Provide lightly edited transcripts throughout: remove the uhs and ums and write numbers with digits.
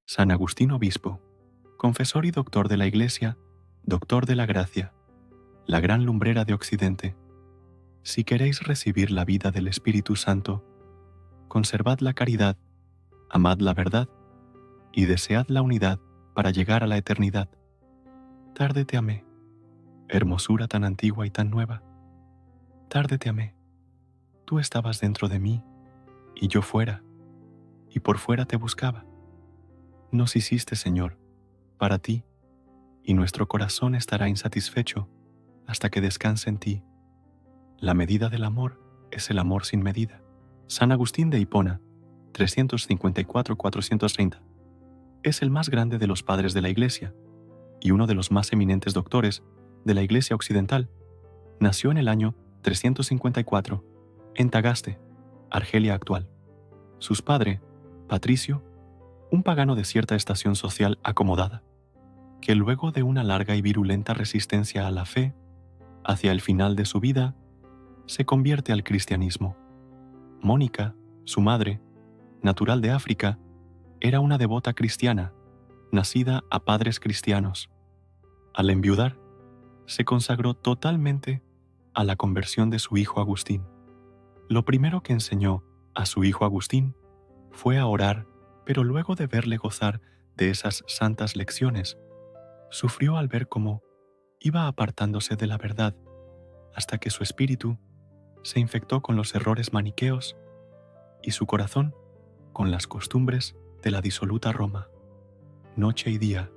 San Agustín Obispo, confesor y doctor de la Iglesia, doctor de la gracia, la gran lumbrera de Occidente, si queréis recibir la vida del Espíritu Santo, conservad la caridad, amad la verdad y desead la unidad para llegar a la eternidad. Tarde te amé, hermosura tan antigua y tan nueva. Tarde te amé, tú estabas dentro de mí y yo fuera, y por fuera te buscaba. Nos hiciste, Señor, para ti, y nuestro corazón estará insatisfecho hasta que descanse en ti. La medida del amor es el amor sin medida. San Agustín de Hipona, 354-430, es el más grande de los padres de la Iglesia y uno de los más eminentes doctores de la Iglesia occidental. Nació en el año 354, en Tagaste, Argelia actual. Su padre, Patricio, un pagano de cierta estación social acomodada, que luego de una larga y virulenta resistencia a la fe, hacia el final de su vida, se convierte al cristianismo. Mónica, su madre, natural de África, era una devota cristiana, nacida a padres cristianos. Al enviudar, se consagró totalmente a la conversión de su hijo Agustín. Lo primero que enseñó a su hijo Agustín fue a orar, pero luego de verle gozar de esas santas lecciones, sufrió al ver cómo iba apartándose de la verdad hasta que su espíritu se infectó con los errores maniqueos y su corazón con las costumbres de la disoluta Roma. Noche y día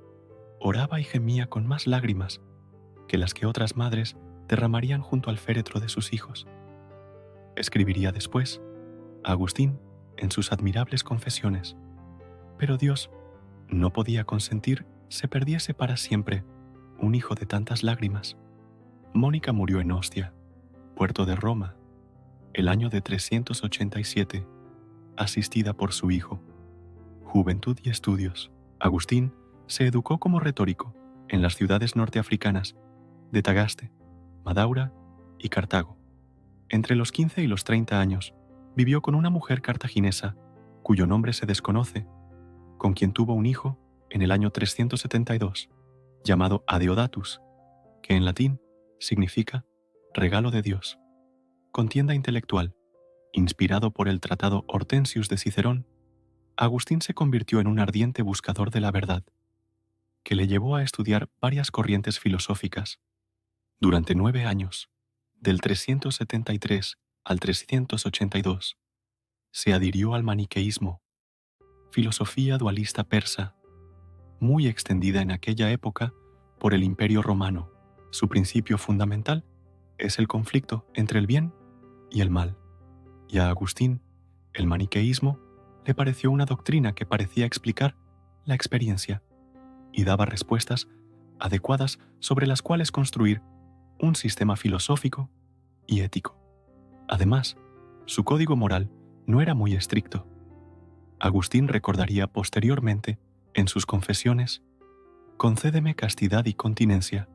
oraba y gemía con más lágrimas que las que otras madres derramarían junto al féretro de sus hijos. Escribiría después a Agustín en sus admirables confesiones, pero Dios no podía consentir se perdiese para siempre un hijo de tantas lágrimas. Mónica murió en Ostia, puerto de Roma, el año de 387, asistida por su hijo. Juventud y estudios. Agustín se educó como retórico en las ciudades norteafricanas de Tagaste, Madaura y Cartago. Entre los 15 y los 30 años, vivió con una mujer cartaginesa, cuyo nombre se desconoce, con quien tuvo un hijo en el año 372, llamado Adeodatus, que en latín significa regalo de Dios. Contienda intelectual, inspirado por el tratado Hortensius de Cicerón, Agustín se convirtió en un ardiente buscador de la verdad, que le llevó a estudiar varias corrientes filosóficas. Durante 9 años, del 373 al 382, se adhirió al maniqueísmo, filosofía dualista persa, muy extendida en aquella época por el Imperio Romano. Su principio fundamental es el conflicto entre el bien y el mal, y a Agustín el maniqueísmo le pareció una doctrina que parecía explicar la experiencia y daba respuestas adecuadas sobre las cuales construir un sistema filosófico y ético. Además, su código moral no era muy estricto. Agustín recordaría posteriormente, en sus confesiones, «Concédeme castidad y continencia,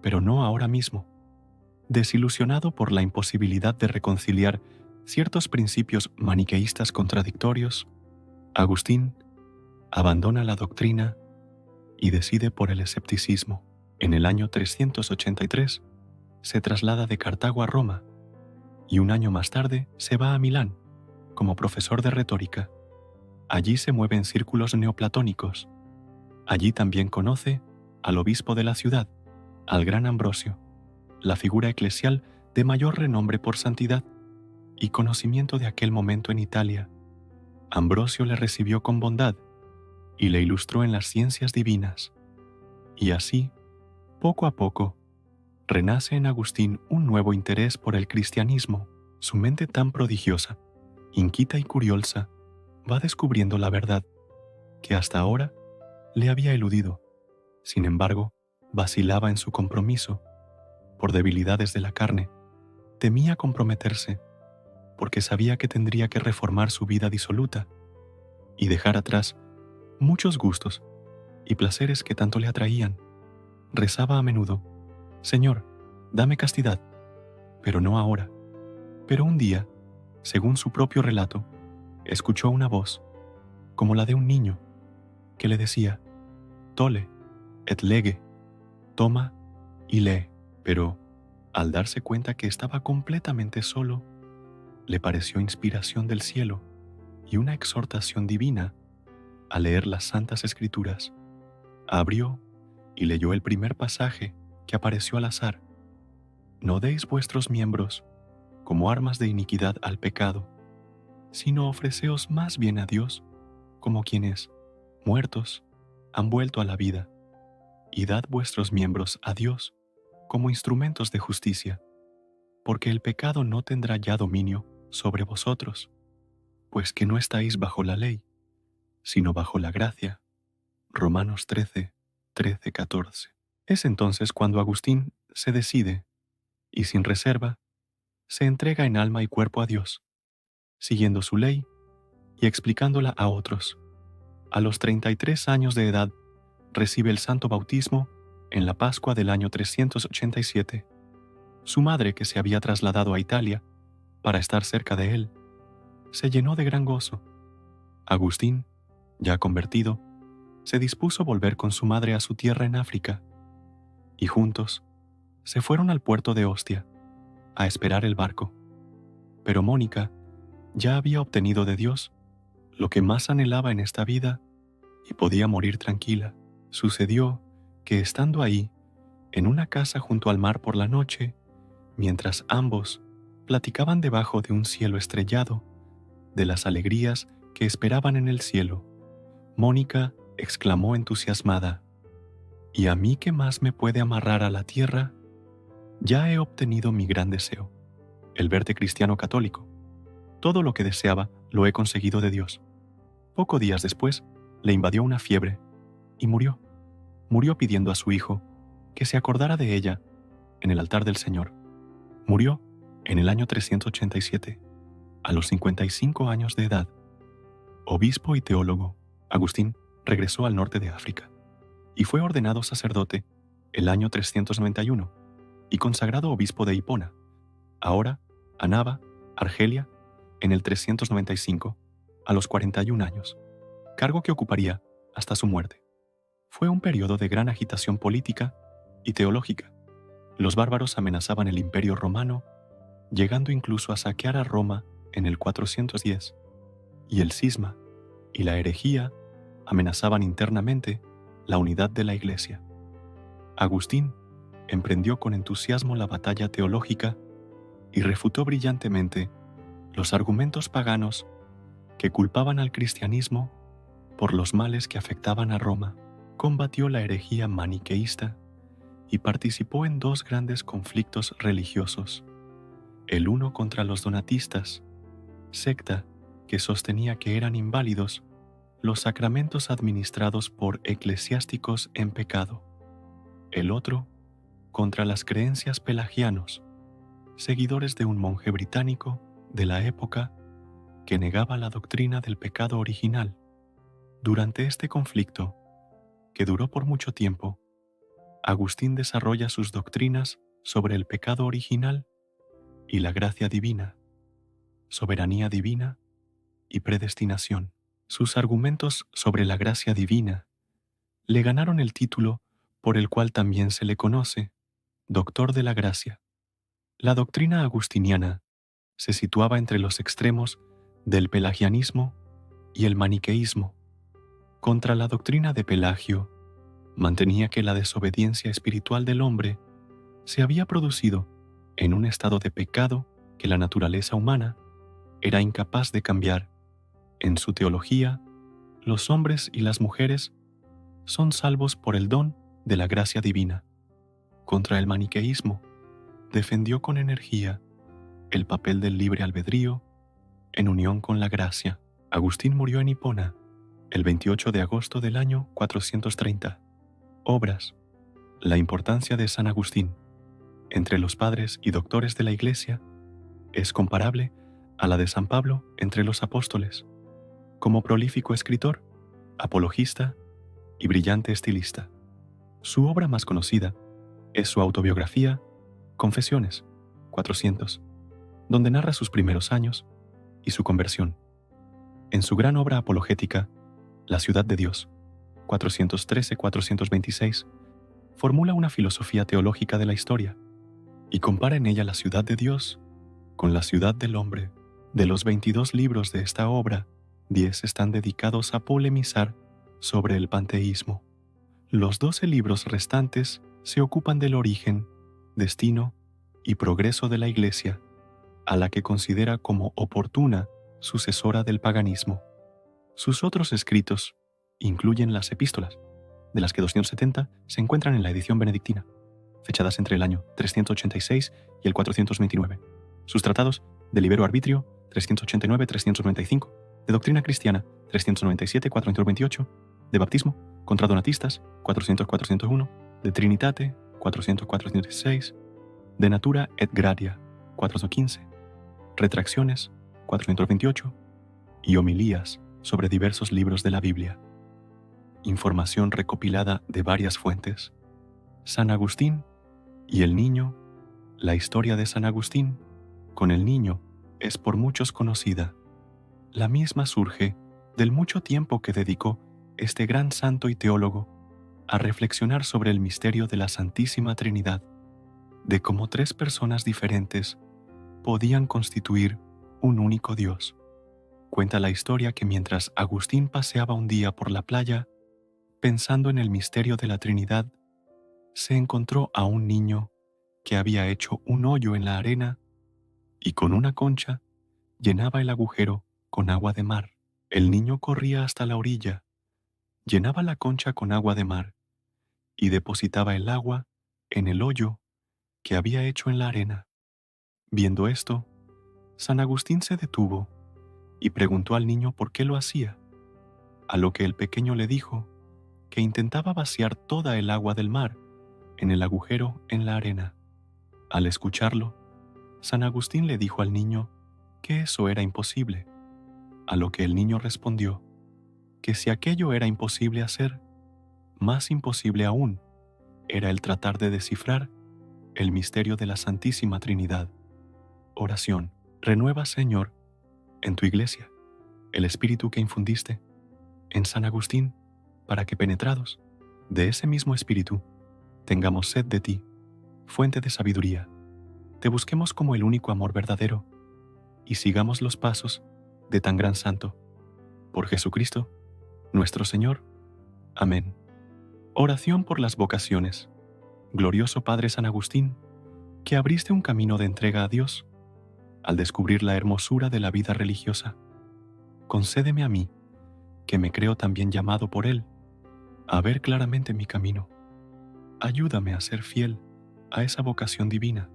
pero no ahora mismo». Desilusionado por la imposibilidad de reconciliar ciertos principios maniqueístas contradictorios, Agustín abandona la doctrina y decide por el escepticismo. En el año 383 se traslada de Cartago a Roma y un año más tarde se va a Milán como profesor de retórica. Allí se mueve en círculos neoplatónicos. Allí también conoce al obispo de la ciudad, al gran Ambrosio, la figura eclesial de mayor renombre por santidad y conocimiento de aquel momento en Italia. Ambrosio le recibió con bondad y le ilustró en las ciencias divinas. Y así, poco a poco, renace en Agustín un nuevo interés por el cristianismo. Su mente tan prodigiosa, inquieta y curiosa, va descubriendo la verdad que hasta ahora le había eludido. Sin embargo, vacilaba en su compromiso. Por debilidades de la carne, temía comprometerse, porque sabía que tendría que reformar su vida disoluta y dejar atrás muchos gustos y placeres que tanto le atraían. Rezaba a menudo: «Señor, dame castidad, pero no ahora». Pero un día, según su propio relato, escuchó una voz, como la de un niño, que le decía, tole, et lege, toma y lee. Pero, al darse cuenta que estaba completamente solo, le pareció inspiración del cielo y una exhortación divina a leer las Santas Escrituras. Abrió y leyó el primer pasaje que apareció al azar. No deis vuestros miembros como armas de iniquidad al pecado, sino ofreceos más bien a Dios como quienes, muertos, han vuelto a la vida, y dad vuestros miembros a Dios como instrumentos de justicia, porque el pecado no tendrá ya dominio sobre vosotros, pues que no estáis bajo la ley, sino bajo la gracia. Romanos 13, 14. Es entonces cuando Agustín se decide, y sin reserva, se entrega en alma y cuerpo a Dios, siguiendo su ley y explicándola a otros. A los 33 años de edad, recibe el santo bautismo en la Pascua del año 387. Su madre, que se había trasladado a Italia para estar cerca de él, se llenó de gran gozo. Agustín, ya convertido, se dispuso a volver con su madre a su tierra en África, y juntos se fueron al puerto de Ostia a esperar el barco. Pero Mónica ya había obtenido de Dios lo que más anhelaba en esta vida y podía morir tranquila. Sucedió que estando ahí, en una casa junto al mar por la noche, mientras ambos platicaban debajo de un cielo estrellado, de las alegrías que esperaban en el cielo, Mónica exclamó entusiasmada, ¿y a mí qué más me puede amarrar a la tierra? Ya he obtenido mi gran deseo, el verte cristiano católico. Todo lo que deseaba lo he conseguido de Dios. Pocos días después, le invadió una fiebre y murió. Murió pidiendo a su hijo que se acordara de ella en el altar del Señor. Murió en el año 387, a los 55 años de edad. Obispo y teólogo, Agustín regresó al norte de África y fue ordenado sacerdote el año 391 y consagrado obispo de Hipona, ahora Annaba, Argelia, en el 395, a los 41 años, cargo que ocuparía hasta su muerte. Fue un periodo de gran agitación política y teológica. Los bárbaros amenazaban el Imperio Romano, llegando incluso a saquear a Roma en el 410, y el cisma y la herejía amenazaban internamente la unidad de la Iglesia. Agustín emprendió con entusiasmo la batalla teológica y refutó brillantemente los argumentos paganos que culpaban al cristianismo por los males que afectaban a Roma. Combatió la herejía maniqueísta y participó en dos grandes conflictos religiosos, el uno contra los donatistas, secta que sostenía que eran inválidos los sacramentos administrados por eclesiásticos en pecado, el otro contra las creencias pelagianos, seguidores de un monje británico de la época que negaba la doctrina del pecado original. Durante este conflicto, que duró por mucho tiempo, Agustín desarrolla sus doctrinas sobre el pecado original y la gracia divina, soberanía divina y predestinación. Sus argumentos sobre la gracia divina le ganaron el título por el cual también se le conoce, Doctor de la Gracia. La doctrina agustiniana se situaba entre los extremos del pelagianismo y el maniqueísmo. Contra la doctrina de Pelagio, mantenía que la desobediencia espiritual del hombre se había producido en un estado de pecado que la naturaleza humana era incapaz de cambiar. En su teología, los hombres y las mujeres son salvos por el don de la gracia divina. Contra el maniqueísmo, defendió con energía el papel del libre albedrío en unión con la gracia. Agustín murió en Hipona el 28 de agosto del año 430. Obras. La importancia de San Agustín entre los padres y doctores de la Iglesia es comparable a la de San Pablo entre los apóstoles, como prolífico escritor, apologista y brillante estilista. Su obra más conocida es su autobiografía Confesiones, 400, donde narra sus primeros años y su conversión. En su gran obra apologética, La ciudad de Dios, 413-426, formula una filosofía teológica de la historia y compara en ella la ciudad de Dios con la ciudad del hombre. De los 22 libros de esta obra, 10 están dedicados a polemizar sobre el panteísmo. Los 12 libros restantes se ocupan del origen, destino y progreso de la Iglesia, a la que considera como oportuna sucesora del paganismo. Sus otros escritos incluyen las epístolas, de las que 270 se encuentran en la edición benedictina, fechadas entre el año 386 y el 429. Sus tratados de libero arbitrio, 389-395, de doctrina cristiana, 397-428, de bautismo, contra donatistas, 400-401, de trinitate, 400-416, de natura et gratia, 415, retracciones, 428, y homilías sobre diversos libros de la Biblia. Información recopilada de varias fuentes. San Agustín y el niño. La historia de San Agustín con el niño es por muchos conocida. La misma surge del mucho tiempo que dedicó este gran santo y teólogo a reflexionar sobre el misterio de la Santísima Trinidad, de cómo 3 personas diferentes podían constituir un único Dios. Cuenta la historia que mientras Agustín paseaba un día por la playa, pensando en el misterio de la Trinidad, se encontró a un niño que había hecho un hoyo en la arena y con una concha llenaba el agujero con agua de mar. El niño corría hasta la orilla, llenaba la concha con agua de mar y depositaba el agua en el hoyo que había hecho en la arena. Viendo esto, San Agustín se detuvo y preguntó al niño por qué lo hacía, a lo que el pequeño le dijo que intentaba vaciar toda el agua del mar en el agujero en la arena. Al escucharlo, San Agustín le dijo al niño que eso era imposible, a lo que el niño respondió que si aquello era imposible hacer, más imposible aún era el tratar de descifrar el misterio de la Santísima Trinidad. Oración. Renueva, Señor, en tu Iglesia, el espíritu que infundiste en San Agustín, para que penetrados de ese mismo espíritu, tengamos sed de ti, fuente de sabiduría, te busquemos como el único amor verdadero y sigamos los pasos de tan gran santo. Por Jesucristo, nuestro Señor. Amén. Oración por las vocaciones. Glorioso Padre San Agustín, que abriste un camino de entrega a Dios al descubrir la hermosura de la vida religiosa, concédeme a mí, que me creo también llamado por Él, a ver claramente mi camino. Ayúdame a ser fiel a esa vocación divina,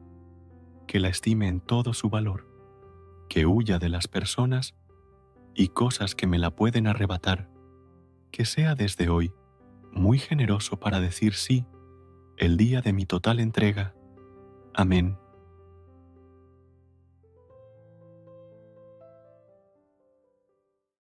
que la estime en todo su valor, que huya de las personas y cosas que me la pueden arrebatar, que sea desde hoy muy generoso para decir sí el día de mi total entrega. Amén.